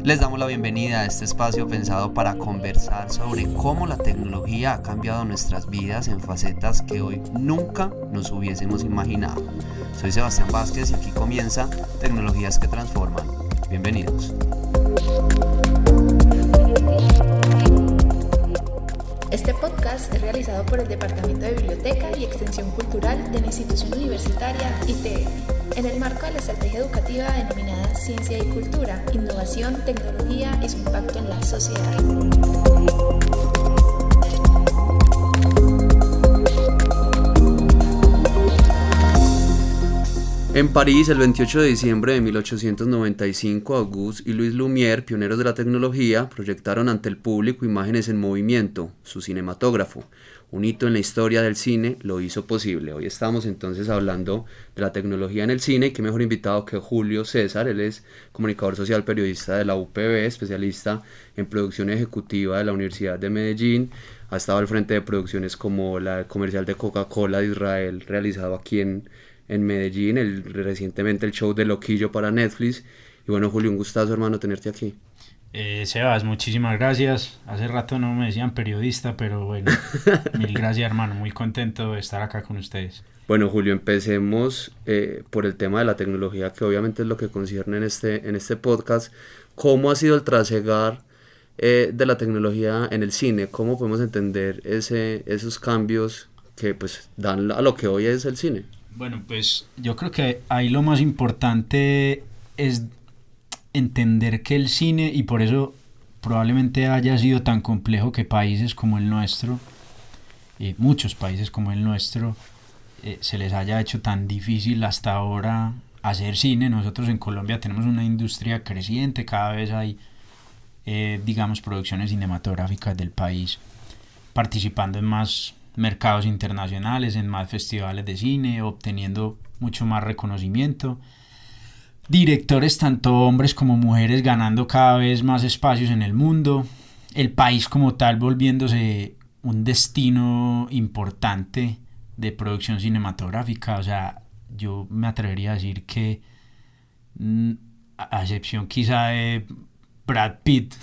Les damos la bienvenida a este espacio pensado para conversar sobre cómo la tecnología ha cambiado nuestras vidas en facetas que hoy nunca nos hubiésemos imaginado. Soy Sebastián Vázquez y aquí comienza Tecnologías que Transforman. Bienvenidos. Este podcast es realizado por el Departamento de Biblioteca y Extensión Cultural de la institución universitaria ITF, en el marco de la estrategia educativa denominada Ciencia y Cultura, Innovación, Tecnología y su impacto en la sociedad. En París, el 28 de diciembre de 1895, Auguste y Louis Lumière, pioneros de la tecnología, proyectaron ante el público imágenes en movimiento. Su cinematógrafo, un hito en la historia del cine, lo hizo posible. Hoy estamos entonces hablando de la tecnología en el cine, y qué mejor invitado que Julio César. Él es comunicador social, periodista de la UPB, especialista en producción ejecutiva de la Universidad de Medellín. Ha estado al frente de producciones como la comercial de Coca-Cola de Israel, realizado aquí en Medellín, recientemente el show de Loquillo para Netflix. Y bueno, Julio, un gustazo, hermano, tenerte aquí. Sebas, muchísimas gracias. Hace rato no me decían periodista, pero bueno, mil gracias, hermano. Muy contento de estar acá con ustedes. Bueno, Julio, empecemos por el tema de la tecnología, que obviamente es lo que concierne en este podcast. ¿Cómo ha sido el trasegar de la tecnología en el cine? ¿Cómo podemos entender esos cambios que pues dan a lo que hoy es el cine? Bueno, pues yo creo que ahí lo más importante es entender que el cine, y por eso probablemente haya sido tan complejo que países como el nuestro, muchos países como el nuestro, se les haya hecho tan difícil hasta ahora hacer cine. Nosotros en Colombia tenemos una industria creciente, cada vez hay, digamos, producciones cinematográficas del país participando en más mercados internacionales, en más festivales de cine, obteniendo mucho más reconocimiento. Directores, tanto hombres como mujeres, ganando cada vez más espacios en el mundo. El país como tal volviéndose un destino importante de producción cinematográfica. O sea, yo me atrevería a decir que, a excepción quizá de Brad Pitt,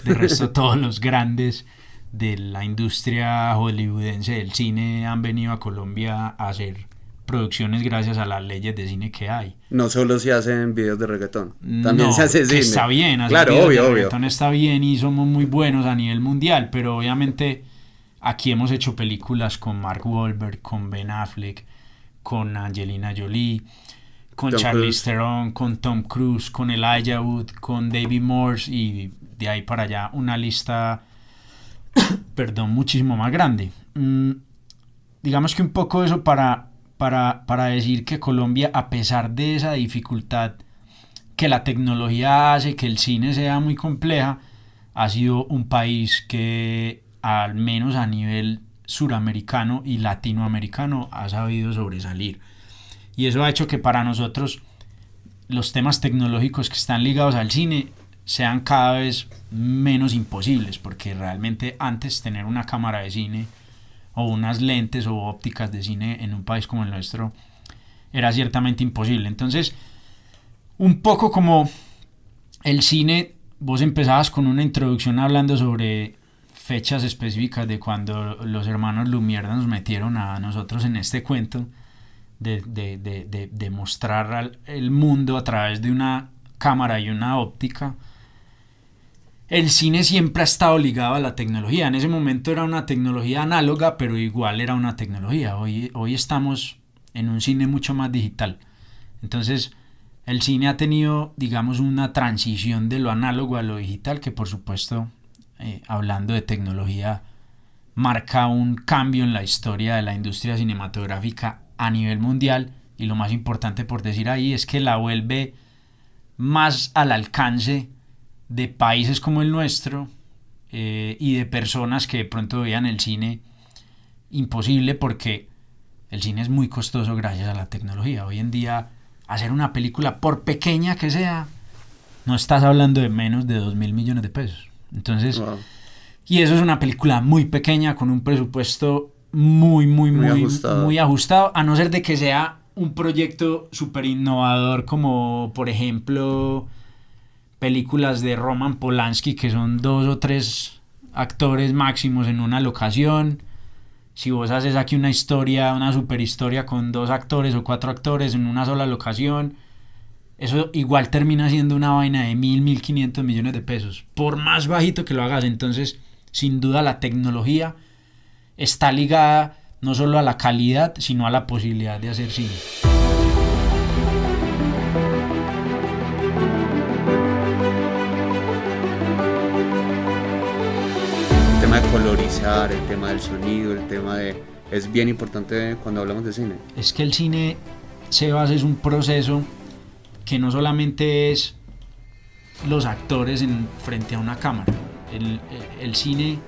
de resto todos los grandes de la industria hollywoodense del cine han venido a Colombia a hacer producciones gracias a las leyes de cine que hay. No solo se hacen videos de reggaetón, también se hace cine. Está bien, hacer claro, videos obvio, de reggaetón está bien y somos muy buenos a nivel mundial, pero obviamente aquí hemos hecho películas con Mark Wahlberg, con Ben Affleck, con Angelina Jolie, con Charlize Theron, con Tom Cruise, con Elijah Wood, con David Morse, y de ahí para allá una lista muchísimo más grande. Digamos que un poco eso para decir que Colombia, a pesar de esa dificultad que la tecnología hace que el cine sea muy compleja, ha sido un país que, al menos a nivel suramericano y latinoamericano, ha sabido sobresalir. Y eso ha hecho que para nosotros los temas tecnológicos que están ligados al cine sean cada vez menos imposibles, porque realmente antes tener una cámara de cine o unas lentes o ópticas de cine en un país como el nuestro era ciertamente imposible. Entonces, un poco como el cine, vos empezabas con una introducción hablando sobre fechas específicas de cuando los hermanos Lumière nos metieron a nosotros en este cuento de mostrar el mundo a través de una cámara y una óptica. El cine siempre ha estado ligado a la tecnología. En ese momento era una tecnología análoga, pero igual era una tecnología. Hoy estamos en un cine mucho más digital. Entonces, el cine ha tenido, digamos, una transición de lo análogo a lo digital, que por supuesto, hablando de tecnología, marca un cambio en la historia de la industria cinematográfica a nivel mundial. Y lo más importante por decir ahí es que la vuelve más al alcance de países como el nuestro, y de personas que de pronto veían el cine imposible, porque el cine es muy costoso gracias a la tecnología. Hoy en día, hacer una película, por pequeña que sea, no estás hablando de menos de 2.000 millones de pesos. Entonces, wow. Y eso es una película muy pequeña, con un presupuesto muy ajustado, a no ser de que sea un proyecto súper innovador, como por ejemplo películas de Roman Polanski que son 2 o 3 actores máximos en una locación. Si vos haces aquí una historia, una super historia con 2 actores o 4 actores en una sola locación, eso igual termina siendo una vaina de 1.500 millones de pesos, por más bajito que lo hagas. Entonces, sin duda la tecnología está ligada no solo a la calidad, sino a la posibilidad de hacer cine. El tema de colorizar, el tema del sonido, el tema de... es bien importante cuando hablamos de cine. Es que el cine, Sebas, es un proceso que no solamente es los actores frente a una cámara. El cine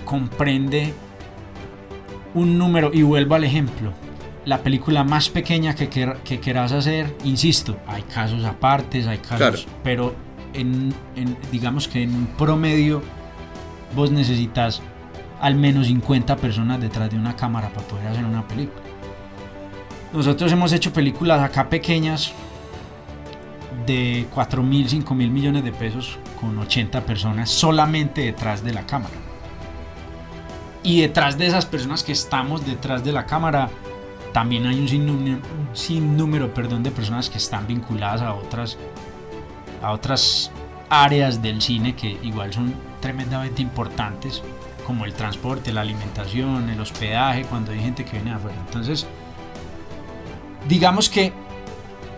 comprende un número, y vuelvo al ejemplo, la película más pequeña que querás hacer, insisto, hay casos apartes, hay casos, claro, pero digamos que en promedio vos necesitas al menos 50 personas detrás de una cámara para poder hacer una película. Nosotros hemos hecho películas acá pequeñas de 4.000, 5.000 millones de pesos con 80 personas solamente detrás de la cámara. Y detrás de esas personas que estamos detrás de la cámara también hay un sinnúmero de personas que están vinculadas a otras áreas del cine que igual son tremendamente importantes, como el transporte, la alimentación, el hospedaje, cuando hay gente que viene de afuera. Entonces, digamos que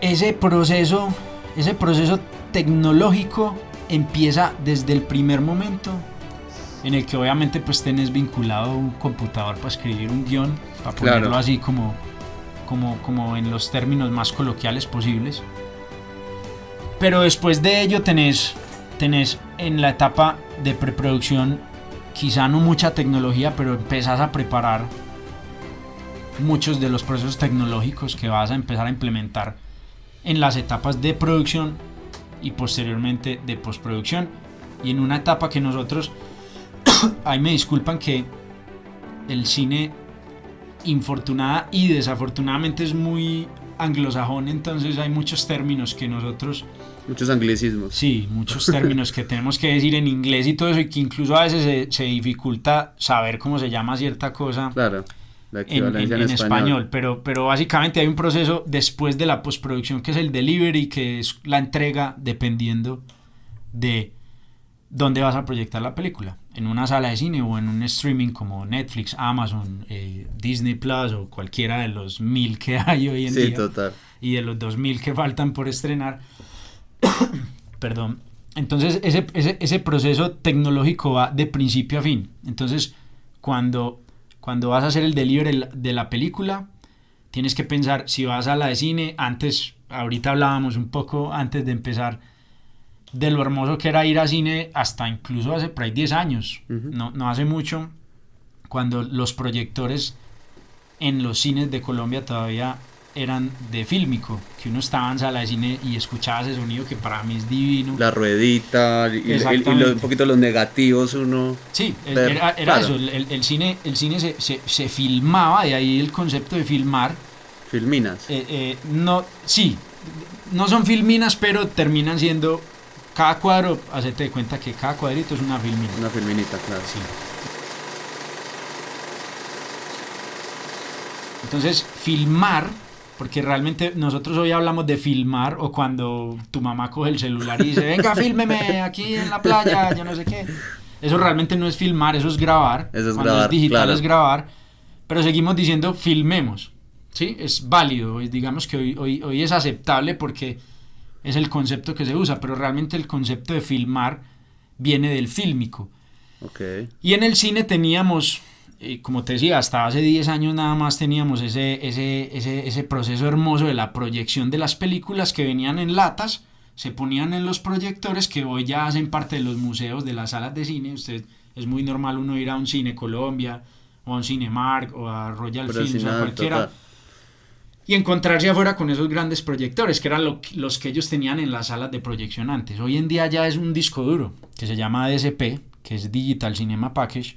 ese proceso tecnológico empieza desde el primer momento en el que obviamente pues tenés vinculado un computador para escribir un guión, para ponerlo, claro, así como en los términos más coloquiales posibles. Pero después de ello tenés en la etapa de preproducción quizá no mucha tecnología, pero empezás a preparar muchos de los procesos tecnológicos que vas a empezar a implementar en las etapas de producción y posteriormente de postproducción. Y en una etapa que nosotros, ahí me disculpan que el cine infortunada y desafortunadamente es muy anglosajón, entonces hay muchos términos que nosotros... Muchos anglicismos. Sí, muchos términos que tenemos que decir en inglés y todo eso, y que incluso a veces se dificulta saber cómo se llama cierta cosa. Claro, la equivalencia en español. Pero básicamente hay un proceso después de la postproducción que es el delivery, que es la entrega dependiendo de dónde vas a proyectar la película, en una sala de cine o en un streaming como Netflix, Amazon, Disney Plus o cualquiera de los 1.000 que hay hoy en día. Sí, total. Y de los 2.000 que faltan por estrenar. Perdón. Entonces ese proceso tecnológico va de principio a fin. Entonces cuando vas a hacer el delivery de la película, tienes que pensar si vas a la de cine. Ahorita hablábamos un poco antes de empezar de lo hermoso que era ir a cine, hasta incluso hace por ahí 10 años, no hace mucho, cuando los proyectores en los cines de Colombia todavía eran de fílmico, que uno estaba en sala de cine y escuchaba ese sonido que para mí es divino. La ruedita y un poquito los negativos uno... Sí, era claro. Eso, el cine se filmaba, de ahí el concepto de filmar. Filminas. No son filminas, pero terminan siendo... Cada cuadro, hacete de cuenta que cada cuadrito es una filmina. Una filminita, claro. Sí. Entonces, filmar, porque realmente nosotros hoy hablamos de filmar, o cuando tu mamá coge el celular y dice, venga, fílmeme aquí en la playa, yo no sé qué. Eso realmente no es filmar, eso es grabar. Eso es cuando grabar, es digital, claro. Es grabar. Pero seguimos diciendo filmemos, ¿sí? Es válido, digamos que hoy es aceptable porque es el concepto que se usa, pero realmente el concepto de filmar viene del fílmico. Okay. Y en el cine teníamos, como te decía, hasta hace 10 años nada más teníamos ese proceso hermoso de la proyección de las películas que venían en latas, se ponían en los proyectores que hoy ya hacen parte de los museos, de las salas de cine. Es muy normal uno ir a un Cine Colombia o a un Cinemark o a Royal Films o a cualquiera. Total. Y encontrarse afuera con esos grandes proyectores, que eran los que ellos tenían en las salas de proyección antes. Hoy en día ya es un disco duro, que se llama DCP, que es Digital Cinema Package,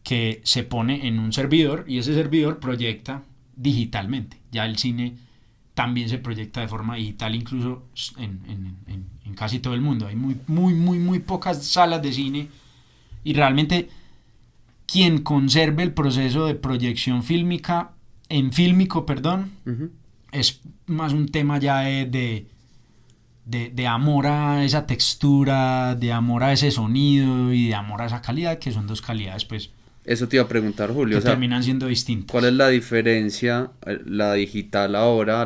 que se pone en un servidor, y ese servidor proyecta digitalmente. Ya el cine también se proyecta de forma digital, incluso en casi todo el mundo. Hay muy pocas salas de cine, y realmente quien conserve el proceso de proyección fílmico, es más un tema ya de amor a esa textura, de amor a ese sonido y de amor a esa calidad, que son dos calidades pues Eso te iba a preguntar, Julio. que terminan siendo distintas. ¿Cuál es la diferencia, la digital ahora, a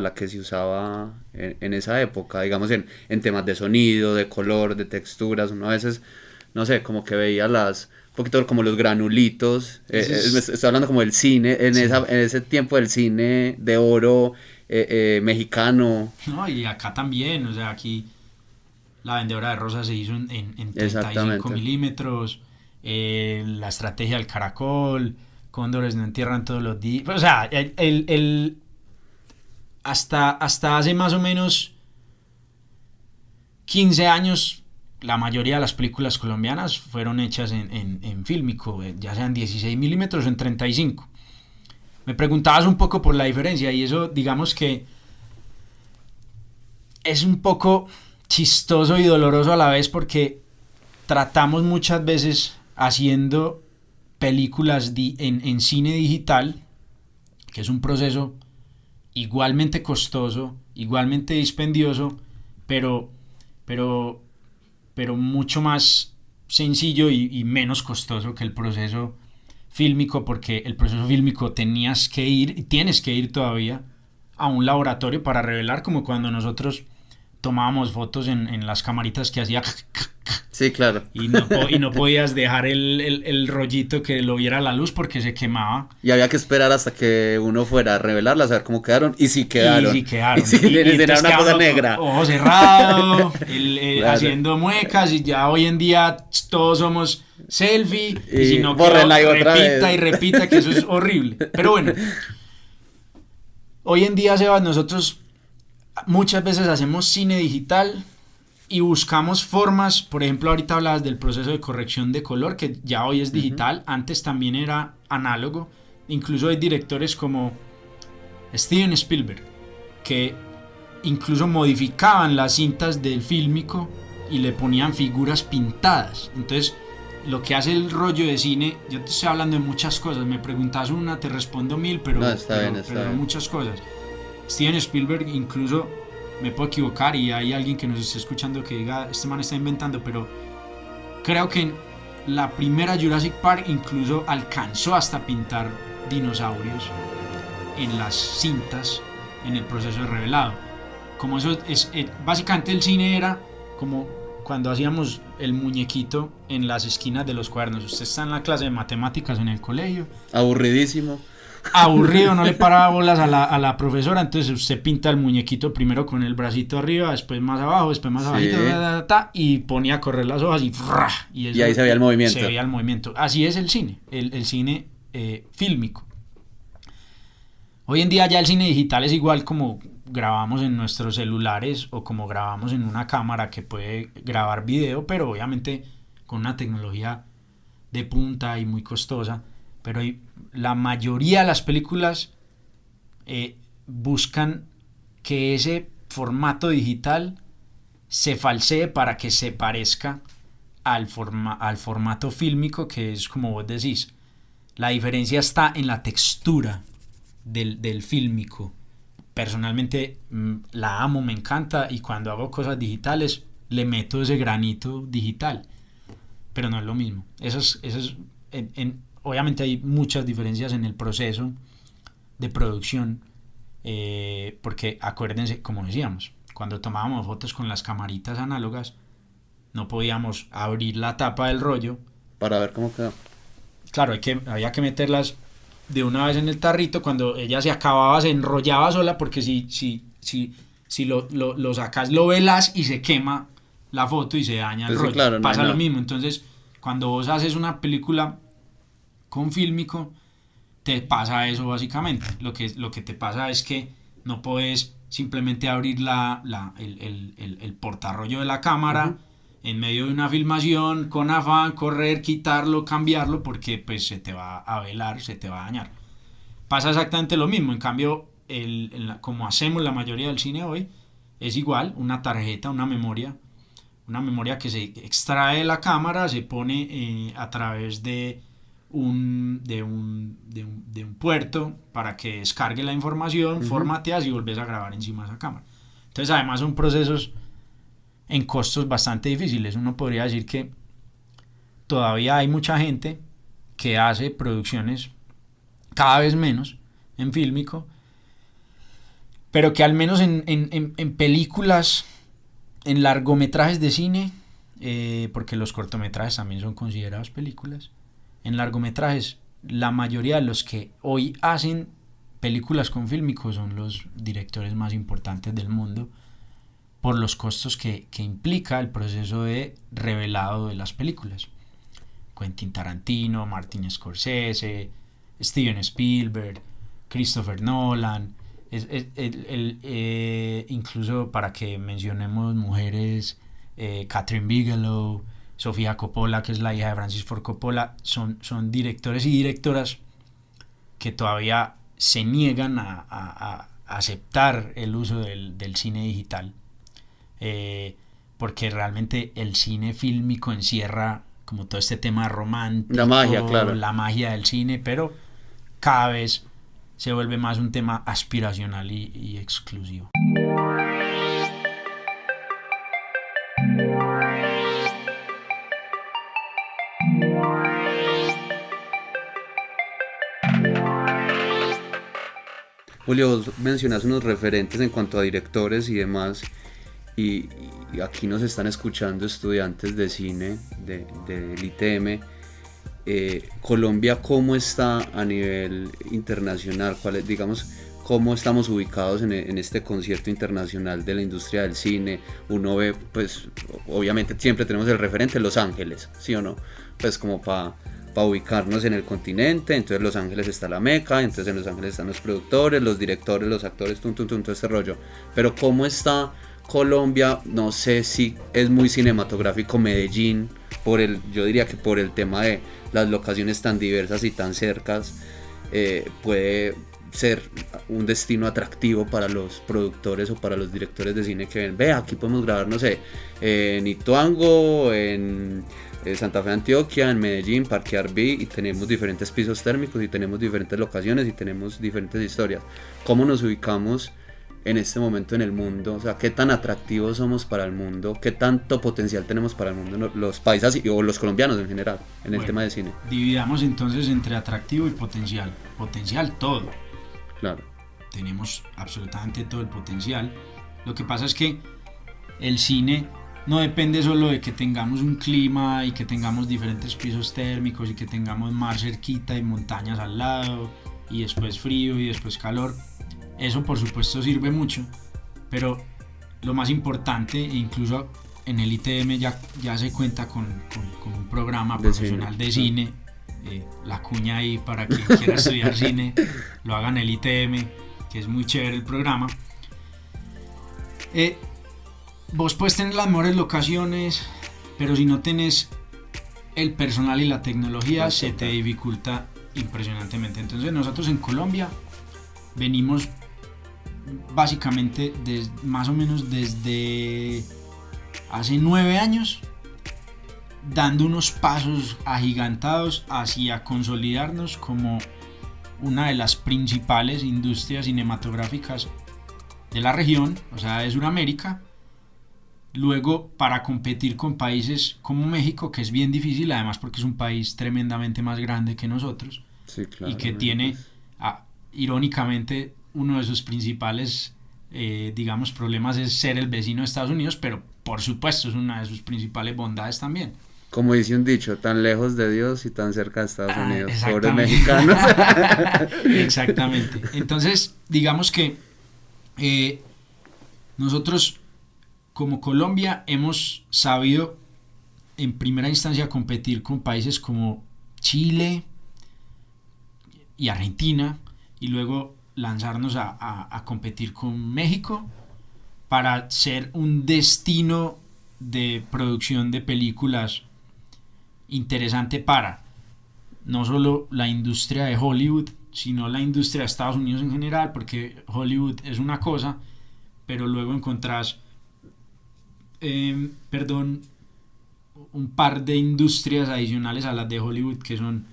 la que se usaba en esa época? Digamos, en temas de sonido, de color, de texturas. Uno a veces, no sé, como que veía un poquito como los granulitos. Estoy hablando como del cine, Sí. en ese tiempo del cine de oro mexicano. No, y acá también, o sea, aquí La Vendedora de Rosas se hizo en 35 Exactamente. milímetros, La Estrategia del Caracol, Cóndores no entierran todos los días, o sea, hasta hace más o menos 15 años la mayoría de las películas colombianas fueron hechas en fílmico, ya sean 16 milímetros o en 35. Me preguntabas un poco por la diferencia, y eso digamos que es un poco chistoso y doloroso a la vez, porque tratamos muchas veces haciendo películas en cine digital, que es un proceso igualmente costoso, igualmente dispendioso, pero mucho más sencillo y menos costoso que el proceso fílmico, porque el proceso fílmico tienes que ir todavía a un laboratorio para revelar, como cuando nosotros tomábamos fotos en las camaritas que hacía Sí, claro. y no podías dejar el rollito que lo viera la luz porque se quemaba. Y había que esperar hasta que uno fuera a revelarlas, a ver cómo quedaron. Y si quedaron. Y quedaron. Y si era entonces una cosa quedaba negra. ojo cerrado, Claro. haciendo muecas, y ya hoy en día todos somos selfie, y si no bórrenla quedó, y otra repita vez. y repita, que eso es horrible. Pero bueno, hoy en día, Sebas, nosotros muchas veces hacemos cine digital y buscamos formas. Por ejemplo, ahorita hablabas del proceso de corrección de color, que ya hoy es digital, antes también era análogo. Incluso hay directores como Steven Spielberg que incluso modificaban las cintas del fílmico y le ponían figuras pintadas. Entonces, lo que hace el rollo de cine, yo te estoy hablando de muchas cosas, me preguntas una, te respondo 1000, pero, No, está pero, bien, está pero bien. muchas cosas. Steven Spielberg, incluso, me puedo equivocar y hay alguien que nos esté escuchando que diga, este man está inventando, pero creo que en la primera Jurassic Park incluso alcanzó hasta pintar dinosaurios en las cintas en el proceso de revelado. Como eso es, básicamente el cine era como cuando hacíamos el muñequito en las esquinas de los cuadernos. Usted está en la clase de matemáticas en el colegio, Aburridísimo. aburrido, no le paraba bolas a la profesora, entonces usted pinta el muñequito primero con el bracito arriba, después más abajo, después más Sí. abajito, y ponía a correr las hojas y Y ahí se veía el movimiento. Se veía el movimiento. Así es el cine, el cine fílmico. Hoy en día ya el cine digital es igual como grabamos en nuestros celulares o como grabamos en una cámara que puede grabar video, pero obviamente con una tecnología de punta y muy costosa. Pero la mayoría de las películas buscan que ese formato digital se falsee para que se parezca al formato fílmico, que es como vos decís. La diferencia está en la textura del fílmico. Personalmente la amo, me encanta, y cuando hago cosas digitales le meto ese granito digital, pero no es lo mismo. Obviamente hay muchas diferencias en el proceso de producción, porque acuérdense, como decíamos, cuando tomábamos fotos con las camaritas análogas no podíamos abrir la tapa del rollo. Para ver cómo quedó. Claro, había que meterlas de una vez en el tarrito. Cuando ella se acababa, se enrollaba sola, porque si lo sacas, lo velas y se quema la foto y se daña el Sí, rollo. claro, Pasa no. lo mismo. Entonces, cuando vos haces una película con fílmico, te pasa eso básicamente. Lo que te pasa es que no puedes simplemente abrir el portarrollo de la cámara en medio de una filmación con afán, correr, quitarlo, cambiarlo, porque pues se te va a velar, se te va a dañar. Pasa exactamente lo mismo. En cambio, como hacemos la mayoría del cine hoy, es igual, una tarjeta, una memoria que se extrae de la cámara, se pone a través de un puerto para que descargue la información, formateas y volvés a grabar encima de esa cámara. Entonces, además son procesos en costos bastante difíciles. Uno podría decir que todavía hay mucha gente que hace producciones cada vez menos en fílmico, pero que al menos en películas, en largometrajes de cine, porque los cortometrajes también son considerados películas, en largometrajes la mayoría de los que hoy hacen películas con fílmico son los directores más importantes del mundo, por los costos que implica el proceso de revelado de las películas. Quentin Tarantino, Martin Scorsese, Steven Spielberg, Christopher Nolan, incluso para que mencionemos mujeres, Catherine Bigelow, Sofía Coppola, que es la hija de Francis Ford Coppola, son directores y directoras que todavía se niegan a aceptar el uso del cine digital, porque realmente el cine fílmico encierra como todo este tema romántico, la magia, claro, la magia del cine, pero cada vez se vuelve más un tema aspiracional y exclusivo. Julio, vos mencionas unos referentes en cuanto a directores y demás, y aquí nos están escuchando estudiantes de cine del ITM. Colombia, ¿cómo está a nivel internacional? ¿Cómo estamos ubicados en este concierto internacional de la industria del cine? Uno ve, pues, obviamente siempre tenemos el referente Los Ángeles, ¿sí o no? Pues como para ubicarnos en el continente. Entonces Los Ángeles está la meca, entonces en Los Ángeles están los productores, los directores, los actores, todo este rollo. Pero ¿cómo está Colombia? No sé si es muy cinematográfico Medellín, yo diría que por el tema de las locaciones tan diversas y tan cercas, puede ser un destino atractivo para los productores o para los directores de cine que ven, aquí podemos grabar, no sé, en Ituango, en Santa Fe, Antioquia, en Medellín, Parque Arví, y tenemos diferentes pisos térmicos y tenemos diferentes locaciones y tenemos diferentes historias. ¿Cómo nos ubicamos en este momento en el mundo? O sea, ¿qué tan atractivos somos para el mundo? ¿Qué tanto potencial tenemos para el mundo los paisas o los colombianos en general en el tema de cine? Dividamos entonces entre atractivo y potencial. Potencial todo. Claro. Tenemos absolutamente todo el potencial. Lo que pasa es que el cine no depende solo de que tengamos un clima y que tengamos diferentes pisos térmicos y que tengamos mar cerquita y montañas al lado y después frío y después calor. Eso por supuesto sirve mucho, pero lo más importante, incluso en el ITM ya se cuenta con un programa profesional de cine. La cuña ahí para quien quiera estudiar cine, lo haga en el ITM, que es muy chévere el programa. Vos puedes tener las mejores locaciones, pero si no tenés el personal y la tecnología, se te dificulta impresionantemente. Entonces nosotros en Colombia venimos básicamente más o menos desde hace 9 años dando unos pasos agigantados hacia consolidarnos como una de las principales industrias cinematográficas de la región, o sea, de Sudamérica. Luego, para competir con países como México, que es bien difícil, además porque es un país tremendamente más grande que nosotros, sí, claro, y que tiene, irónicamente, uno de sus principales, digamos, problemas es ser el vecino de Estados Unidos, pero por supuesto es una de sus principales bondades también. Como dice un dicho, tan lejos de Dios y tan cerca de Estados Unidos, pobres mexicanos. Exactamente. Entonces, digamos que nosotros como Colombia hemos sabido en primera instancia competir con países como Chile y Argentina, y luego lanzarnos a competir con México para ser un destino de producción de películas interesante para no solo la industria de Hollywood, sino la industria de Estados Unidos en general, porque Hollywood es una cosa, pero luego encontrás un par de industrias adicionales a las de Hollywood, que son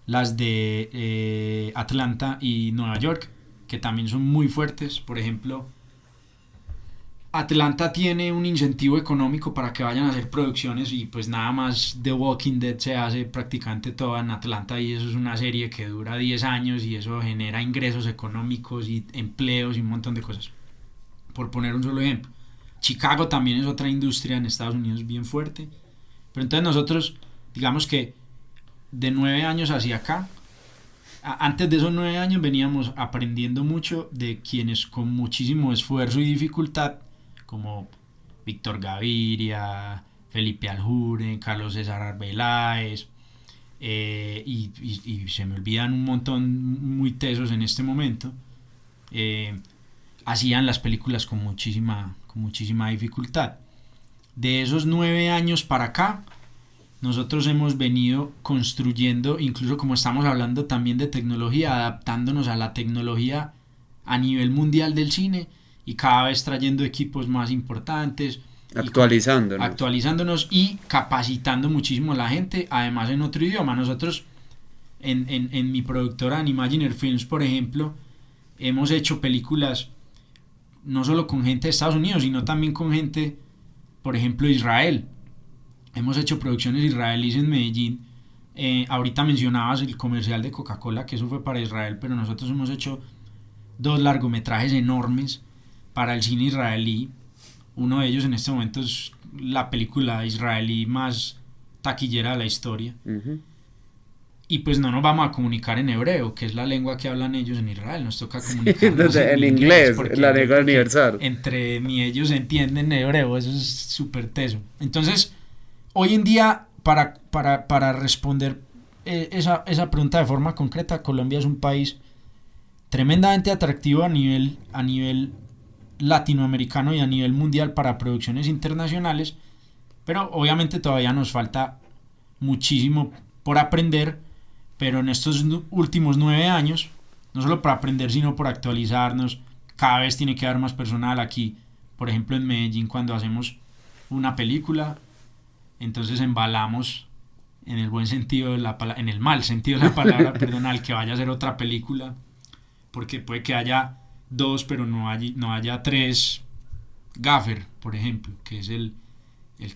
las de Atlanta y Nueva York, que también son muy fuertes. Por ejemplo, Atlanta tiene un incentivo económico para que vayan a hacer producciones, y pues nada más The Walking Dead se hace prácticamente toda en Atlanta, y eso es una serie que dura 10 años y eso genera ingresos económicos y empleos y un montón de cosas, por poner un solo ejemplo. Chicago también es otra industria en Estados Unidos bien fuerte. Pero entonces nosotros, digamos que de 9 años hacia acá, antes de esos 9 años veníamos aprendiendo mucho de quienes con muchísimo esfuerzo y dificultad, como Víctor Gaviria, Felipe Aljure, Carlos César Arbeláez, y se me olvidan un montón muy tesos en este momento, hacían las películas con muchísima dificultad. De esos 9 años para acá, nosotros hemos venido construyendo, incluso como estamos hablando también de tecnología, adaptándonos a la tecnología a nivel mundial del cine, y cada vez trayendo equipos más importantes, actualizándonos y capacitando muchísimo a la gente, además en otro idioma. Nosotros en mi productora Animaginer Films, por ejemplo, hemos hecho películas no solo con gente de Estados Unidos, sino también con gente, por ejemplo, de Israel. Hemos hecho producciones israelíes en Medellín. Ahorita mencionabas el comercial de Coca-Cola, que eso fue para Israel, pero nosotros hemos hecho 2 largometrajes enormes para el cine israelí. Uno de ellos en este momento es la película israelí más taquillera de la historia. Uh-huh. Y pues no nos vamos a comunicar en hebreo, que es la lengua que hablan ellos en Israel. Nos toca comunicarnos sí, en inglés, la lengua universal. Entre ni ellos entienden hebreo, eso es súper teso. Entonces, hoy en día, para responder esa pregunta de forma concreta, Colombia es un país tremendamente atractivo a nivel latinoamericano y a nivel mundial para producciones internacionales, pero obviamente todavía nos falta muchísimo por aprender. Pero en estos últimos 9 años, no solo por aprender, sino por actualizarnos, cada vez tiene que haber más personal aquí. Por ejemplo, en Medellín, cuando hacemos una película, entonces embalamos en el buen sentido de la palabra, en el mal sentido de la palabra, perdón, al que vaya a hacer otra película, porque puede que haya 2, pero no haya 3 gaffer, por ejemplo, que es el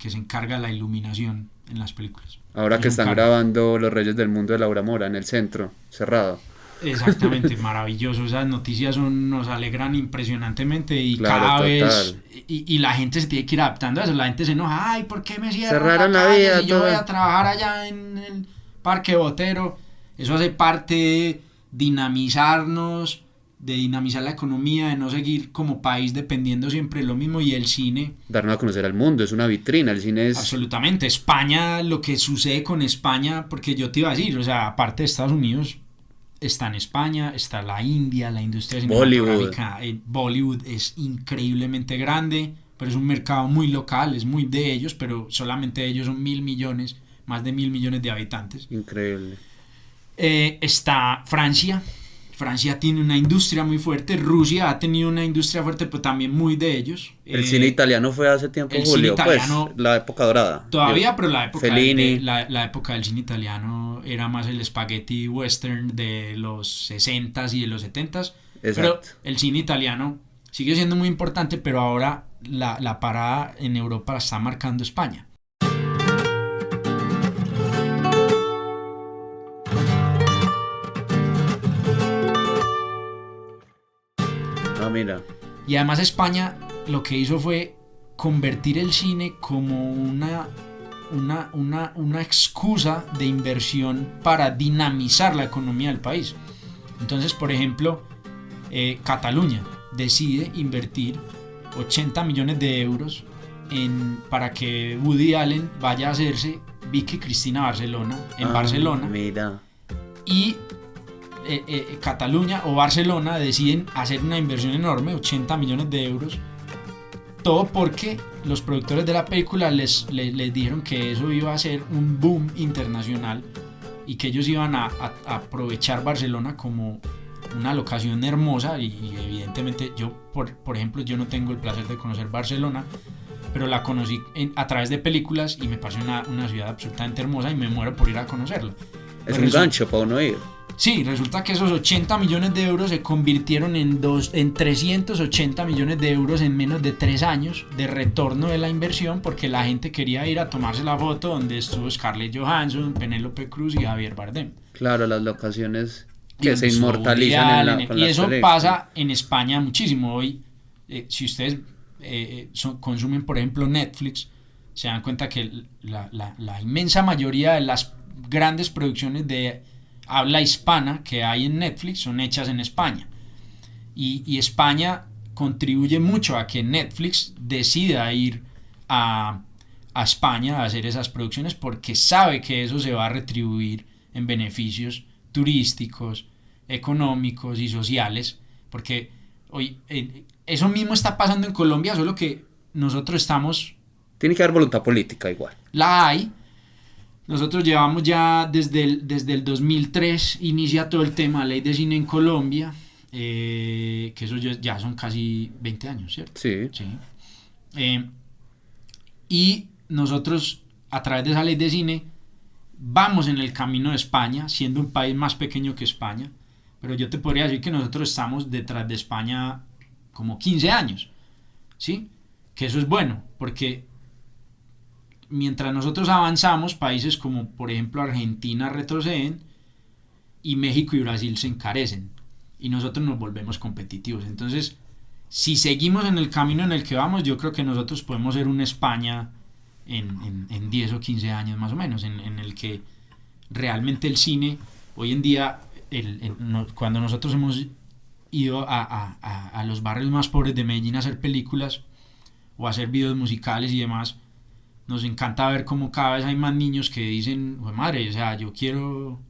que se encarga de la iluminación en las películas. Ahora que están grabando Los Reyes del Mundo de Laura Mora en el centro, cerrado. Exactamente, maravilloso. Esas noticias nos alegran impresionantemente, y claro, cada total. vez y la gente se tiene que ir adaptando a eso. La gente se enoja, ay, ¿por qué me cerraron la calle vida? Si yo voy a trabajar allá en el Parque Botero. Eso hace parte de dinamizarnos, de dinamizar la economía, de no seguir como país dependiendo siempre de lo mismo. Y el cine, darnos a conocer al mundo, es una vitrina, el cine es... Absolutamente. España, lo que sucede con España, porque yo te iba a decir, o sea, aparte de Estados Unidos, está en España, está la India, la industria cinematográfica, Bollywood es increíblemente grande, pero es un mercado muy local, es muy de ellos, pero solamente ellos son 1.000 millones, más de 1.000 millones de habitantes. Increíble. Está Francia tiene una industria muy fuerte. Rusia ha tenido una industria fuerte, pero también muy de ellos. El cine italiano fue hace tiempo, Julio, italiano, pues la época dorada. Todavía, pero la época Fellini. La época del cine italiano era más el spaghetti western de los 60s y de los 70s. Exacto. Pero el cine italiano sigue siendo muy importante, pero ahora la parada en Europa la está marcando España. Mira. Y además España lo que hizo fue convertir el cine como una excusa de inversión para dinamizar la economía del país. Entonces, por ejemplo, Cataluña decide invertir 80 millones de euros para que Woody Allen vaya a hacerse Vicky Cristina Barcelona en Barcelona. Mira. Y Cataluña o Barcelona deciden hacer una inversión enorme, 80 millones de euros, todo porque los productores de la película les dijeron que eso iba a ser un boom internacional y que ellos iban a aprovechar Barcelona como una locación hermosa y evidentemente yo, por ejemplo, yo no tengo el placer de conocer Barcelona, pero la conocí a través de películas y me pareció una ciudad absolutamente hermosa y me muero por ir a conocerla. Es un gancho para uno ir. Sí, resulta que esos 80 millones de euros se convirtieron en 380 millones de euros en menos de 3 años de retorno de la inversión, porque la gente quería ir a tomarse la foto donde estuvo Scarlett Johansson, Penélope Cruz y Javier Bardem. Claro, las locaciones que se inmortalizan con y las eso películas. pasa en España muchísimo. Hoy, si ustedes consumen, por ejemplo, Netflix, se dan cuenta que la inmensa mayoría de las grandes producciones de habla hispana que hay en Netflix son hechas en España, y España contribuye mucho a que Netflix decida ir a España a hacer esas producciones, porque sabe que eso se va a retribuir en beneficios turísticos, económicos y sociales, porque hoy eso mismo está pasando en Colombia, solo que nosotros estamos... Tiene que haber voluntad política igual. La hay. Nosotros llevamos ya desde el 2003, inicia todo el tema Ley de Cine en Colombia, que eso ya son casi 20 años, ¿cierto? Sí. Y nosotros, a través de esa Ley de Cine, vamos en el camino de España, siendo un país más pequeño que España, pero yo te podría decir que nosotros estamos detrás de España como 15 años, ¿sí? Que eso es bueno, porque mientras nosotros avanzamos, países como por ejemplo Argentina retroceden y México y Brasil se encarecen y nosotros nos volvemos competitivos. Entonces, si seguimos en el camino en el que vamos, yo creo que nosotros podemos ser una España en 10 o 15 años más o menos, en el que realmente el cine, hoy en día, cuando nosotros hemos ido a los barrios más pobres de Medellín a hacer películas o a hacer videos musicales y demás, nos encanta ver cómo cada vez hay más niños que dicen, madre, o sea, yo quiero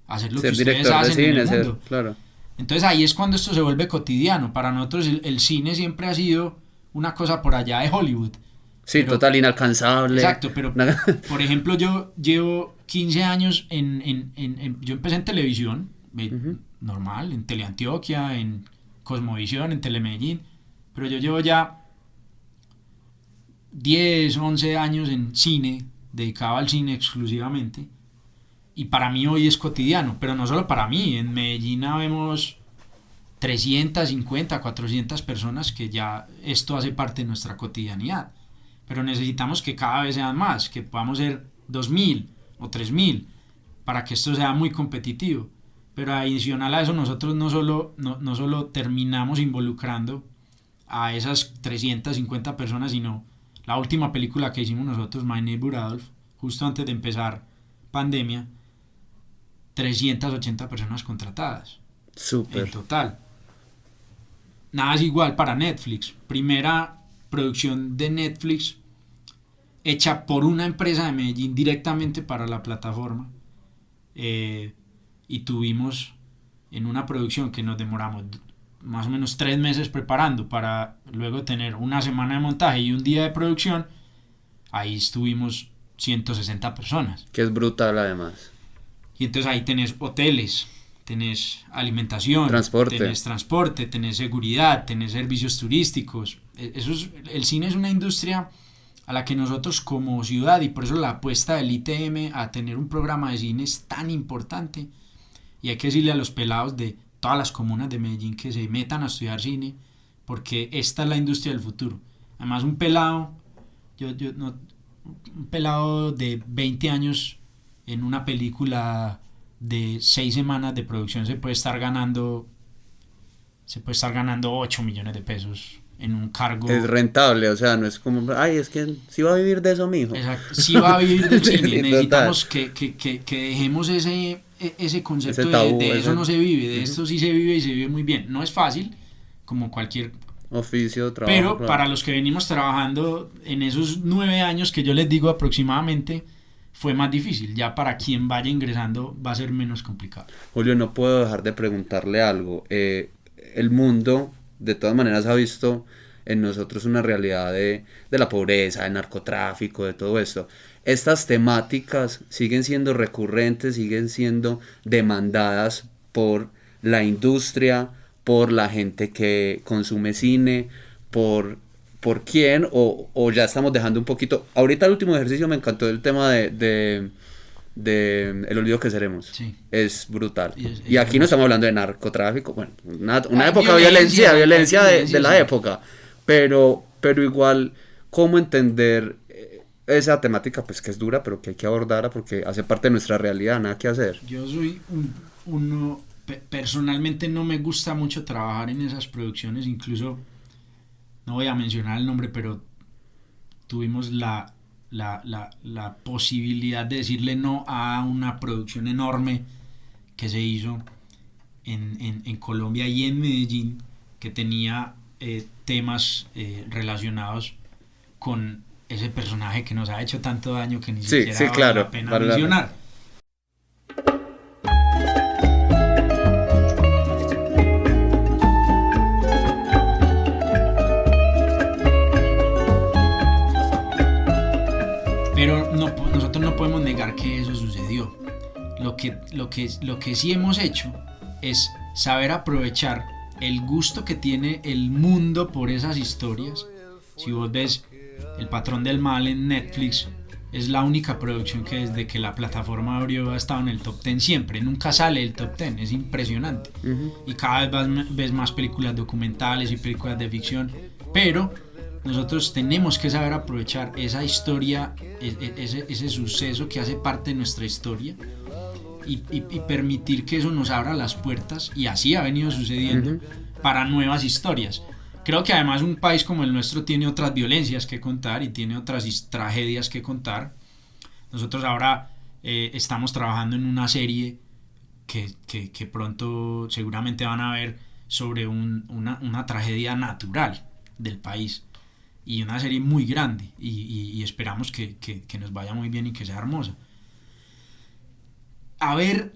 hacer lo que ustedes hacen en el mundo. Claro. Entonces ahí es cuando esto se vuelve cotidiano. Para nosotros el cine siempre ha sido una cosa por allá de Hollywood. Sí, pero, total, inalcanzable. Exacto, pero por ejemplo yo llevo 15 años yo empecé en televisión, normal, en Teleantioquia, en Cosmovisión, en Telemedellín, pero yo llevo ya 10, 11 años en cine, dedicado al cine exclusivamente, y para mí hoy es cotidiano, pero no solo para mí. En Medellín vemos 350, 400 personas que ya esto hace parte de nuestra cotidianidad, pero necesitamos que cada vez sean más, que podamos ser 2.000 o 3.000 para que esto sea muy competitivo. Pero adicional a eso, nosotros no solo terminamos involucrando a esas 350 personas, sino la última película que hicimos nosotros, My Neighbor Adolf, justo antes de empezar pandemia, 380 personas contratadas. Súper. En total. Nada es igual para Netflix. Primera producción de Netflix hecha por una empresa de Medellín directamente para la plataforma. Y tuvimos en una producción que nos demoramos más o menos 3 meses preparando para luego tener una semana de montaje y un día de producción. Ahí estuvimos 160 personas. Que es brutal además. Y entonces ahí tenés hoteles, tenés alimentación, tenés transporte, tenés seguridad, tenés servicios turísticos. El cine es una industria a la que nosotros como ciudad, y por eso la apuesta del ITM a tener un programa de cine es tan importante, y hay que decirle a los pelados de todas las comunas de Medellín que se metan a estudiar cine, porque esta es la industria del futuro. Además, un pelado de 20 años en una película de 6 semanas de producción se puede estar ganando 8 millones de pesos en un cargo. Es rentable, o sea, no es como, ay, es que sí va a vivir de eso, mijo. Exacto, sí va a vivir del cine. Sí, necesitamos que dejemos ese concepto ese tabú, de eso no se vive, de esto sí se vive y se vive muy bien. No es fácil, como cualquier oficio, trabajo. Pero claro, para los que venimos trabajando en esos 9 años que yo les digo aproximadamente, fue más difícil. Ya para quien vaya ingresando va a ser menos complicado. Julio, no puedo dejar de preguntarle algo. El mundo, de todas maneras, ha visto en nosotros una realidad de la pobreza, del narcotráfico, de todo esto. Estas temáticas siguen siendo recurrentes, siguen siendo demandadas por la industria, por la gente que consume cine, por quién, o ya estamos dejando un poquito. Ahorita el último ejercicio me encantó el tema de El olvido que seremos. Sí. Es brutal. Y aquí no estamos hablando de narcotráfico, bueno, una época de violencia de la época, pero igual, ¿cómo entender esa temática? Pues que es dura, pero que hay que abordarla porque hace parte de nuestra realidad, nada que hacer. Yo soy uno, personalmente no me gusta mucho trabajar en esas producciones, incluso, no voy a mencionar el nombre, pero tuvimos la posibilidad de decirle no a una producción enorme que se hizo en Colombia y en Medellín, que tenía temas relacionados con ese personaje que nos ha hecho tanto daño que ni siquiera vale la pena mencionar. Pero nosotros no podemos negar que eso sucedió. Lo que sí hemos hecho es saber aprovechar el gusto que tiene el mundo por esas historias. Si vos ves El Patrón del Mal en Netflix, es la única producción que desde que la plataforma abrió ha estado en el top 10 siempre, nunca sale del top 10, es impresionante. Y cada vez ves más películas documentales y películas de ficción, pero nosotros tenemos que saber aprovechar esa historia, ese suceso que hace parte de nuestra historia y permitir que eso nos abra las puertas, y así ha venido sucediendo para nuevas historias. Creo que además un país como el nuestro tiene otras violencias que contar y tiene otras tragedias que contar. Nosotros ahora estamos trabajando en una serie que pronto seguramente van a ver sobre una tragedia natural del país, y una serie muy grande, y esperamos que nos vaya muy bien y que sea hermosa. Haberle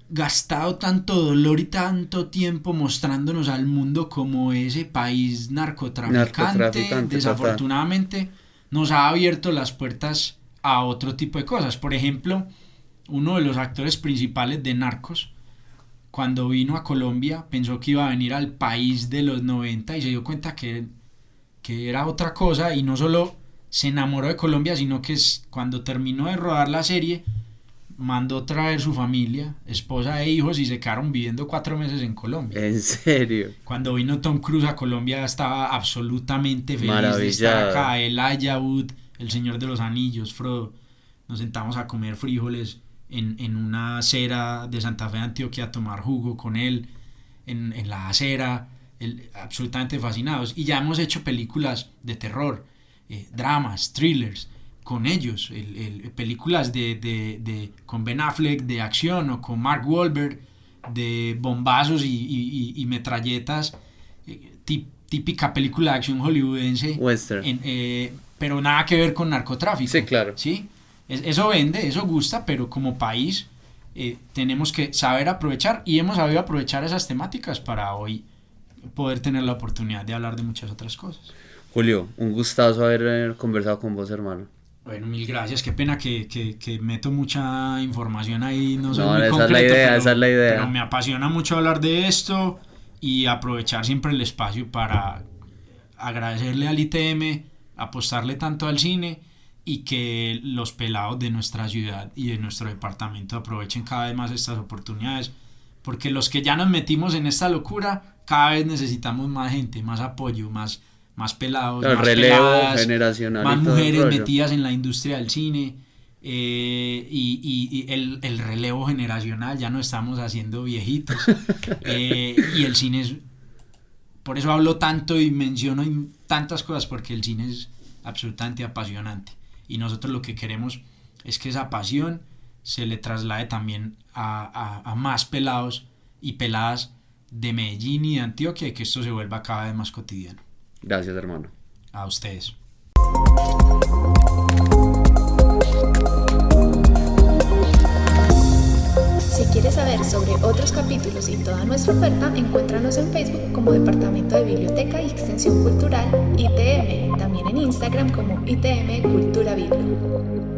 gastado tanto dolor y tanto tiempo mostrándonos al mundo como ese país narcotraficante desafortunadamente total, nos ha abierto las puertas a otro tipo de cosas. Por ejemplo, uno de los actores principales de Narcos, cuando vino a Colombia, pensó que iba a venir al país de los 90 y se dio cuenta que era otra cosa, y no solo se enamoró de Colombia, sino que cuando terminó de rodar la serie mandó traer su familia, esposa e hijos, y se quedaron viviendo 4 meses en Colombia. ¿En serio? Cuando vino Tom Cruise a Colombia estaba absolutamente feliz de estar acá. Elijah Wood, el Señor de los Anillos, Frodo. Nos sentamos a comer frijoles en una acera de Santa Fe de Antioquia, a tomar jugo con él en la acera, absolutamente fascinados. Y ya hemos hecho películas de terror, dramas, thrillers con ellos, películas con Ben Affleck de acción, o con Mark Wahlberg de bombazos y metralletas, típica película de acción hollywoodense, western, pero nada que ver con narcotráfico. Sí, claro. ¿Sí? Eso vende, eso gusta, pero como país tenemos que saber aprovechar, y hemos sabido aprovechar esas temáticas para hoy poder tener la oportunidad de hablar de muchas otras cosas. Julio, un gustazo haber conversado con vos, hermano. Bueno, mil gracias. Qué pena que meto mucha información ahí, no soy muy concreto, esa es la idea. Pero me apasiona mucho hablar de esto y aprovechar siempre el espacio para agradecerle al ITM, apostarle tanto al cine, y que los pelados de nuestra ciudad y de nuestro departamento aprovechen cada vez más estas oportunidades, porque los que ya nos metimos en esta locura, cada vez necesitamos más gente, más apoyo, más pelados, el más relevo peladas, generacional, más mujeres metidas en la industria del cine, y el relevo generacional, ya no estamos haciendo viejitos. Y el cine es, por eso hablo tanto y menciono tantas cosas, porque el cine es absolutamente apasionante, y nosotros lo que queremos es que esa pasión se le traslade también a más pelados y peladas de Medellín y de Antioquia, y que esto se vuelva cada vez más cotidiano. Gracias, hermano. A ustedes. Si quieres saber sobre otros capítulos y toda nuestra oferta, encuéntranos en Facebook como Departamento de Biblioteca y Extensión Cultural ITM, también en Instagram como ITM Cultura Biblo.